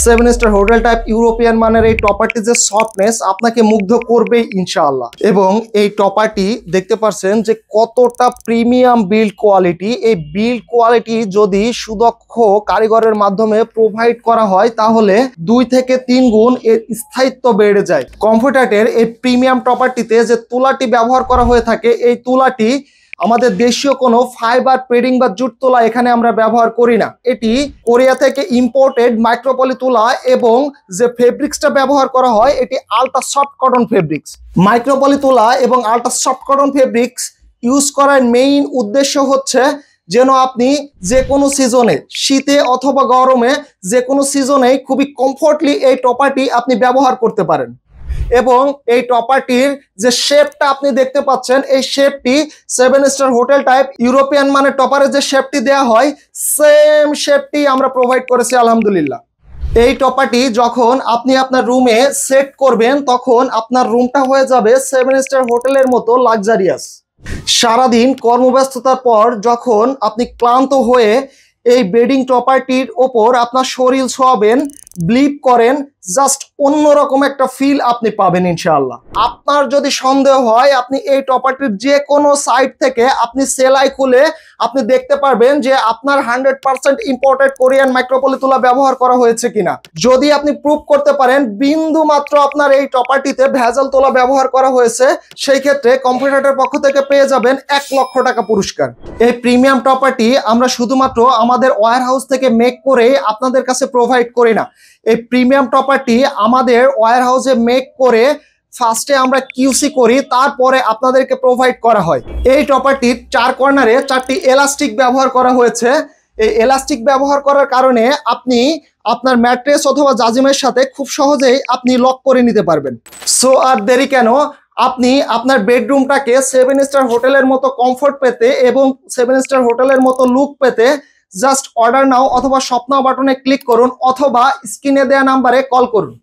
7 star hotel type European মানের এই টপারটি যে সফটনেস আপনাকে মুগ্ধ করবেই ইনশাআল্লাহ। এবং এই টপারটি দেখতে পাচ্ছেন যে কতটা প্রিমিয়াম বিল্ড কোয়ালিটি। এই বিল্ড কোয়ালিটি যদি সুদক্ষ কারিগরের মাধ্যমে প্রোভাইড করা হয় তাহলে 2 থেকে 3 গুণ এর স্থায়িত্ব বেড়ে যায়। কমফোর্টের এই প্রিমিয়াম টপারটিতে যে তুলাটি ব্যবহার করা হয়ে থাকে, এই তুলাটি আমাদের দেশীয় কোনো ফাইবার পেডিং বা জুট তুলা এখানে আমরা ব্যবহার করি না। এটি কোরিয়া থেকে ইম্পোর্টেড মাইক্রোপলি তুলা এবং যে ফেব্রিক্সটা ব্যবহার করা হয় এটি ultra soft cotton fabrics. Micro poly তুলা এবং ultra soft cotton fabrics use করার মেইন উদ্দেশ্য হচ্ছে যেন আপনি যে কোনো সিজনে, শীতে অথবা গরমে, যে কোনো সিজনে খুবই কমফোর্টলি এই টপারটি আপনি ব্যবহার করতে পারেন। এবং এই টপারটির যে শেপটা আপনি দেখতে পাচ্ছেন, এই শেপটি 7 স্টার হোটেল টাইপ ইউরোপিয়ান মানে টপারের যে শেপটি দেওয়া হয় সেম শেপটি আমরা প্রোভাইড করেছি আলহামদুলিল্লাহ। এই টপারটি যখন আপনি আপনার রুমে সেট করবেন তখন আপনার রুমটা হয়ে যাবে 7 স্টার হোটেলের মতো লাক্সারিয়াস। সারাদিন কর্মব্যস্ততার পর যখন আপনি ক্লান্ত হয়ে এই বেডিং টপারটির ওপর আপনার শরীর শোয়াবেন, ব্লিপ করেন, জাস্ট অন্যরকম একটা ফিল আপনি পাবেন ইনশাআল্লাহ। আপনার যদি সন্দেহ হয় আপনি এই টপারটির যে কোনো সাইট থেকে আপনি সেলাই খুলে আপনি দেখতে পারবেন যে আপনার 100% ইম্পোর্টেড কোরিয়ান মাইক্রোপলি তুলা ব্যবহার করা হয়েছে কিনা। যদি আপনি প্রুভ করতে পারেন বিন্দু মাত্র আপনার এই টপারটিতে ভেজাল তোলা ব্যবহার করা হয়েছে, সেই ক্ষেত্রে কম্পিউটারের পক্ষ থেকে পেয়ে যাবেন 1 লক্ষ টাকা পুরস্কার। এই প্রিমিয়াম টপারটি আমরা শুধুমাত্র আমাদের ওয়্যার হাউস থেকে মেক করে আপনাদের কাছে প্রোভাইড করি না। এই প্রিমিয়াম টপারটি আমাদের ওয়্যার হাউসে মেক করে ফার্স্টে আমরা কিউসি করি, তারপরে আপনাদেরকে প্রোভাইড করা হয়। এই টপারটির 4 কর্নারে 4টি এলাস্টিক ব্যবহার করা হয়েছে। এই এলাস্টিক ব্যবহার করার কারণে আপনি আপনার ম্যাট্রেস অথবা জাজিমের সাথে খুব সহজেই আপনি লক করে নিতে পারবেন। সো আর দেরি কেন, আপনি আপনার বেডরুমটাকে 7 স্টার হোটেলের মতো কমফোর্ট পেতে এবং 7 স্টার হোটেলের মতো লুক পেতে জাস্ট অর্ডার নাও অথবা শপ নাও বাটনে ক্লিক করুন অথবা স্ক্রিনে দেওয়া নাম্বারে কল করুন।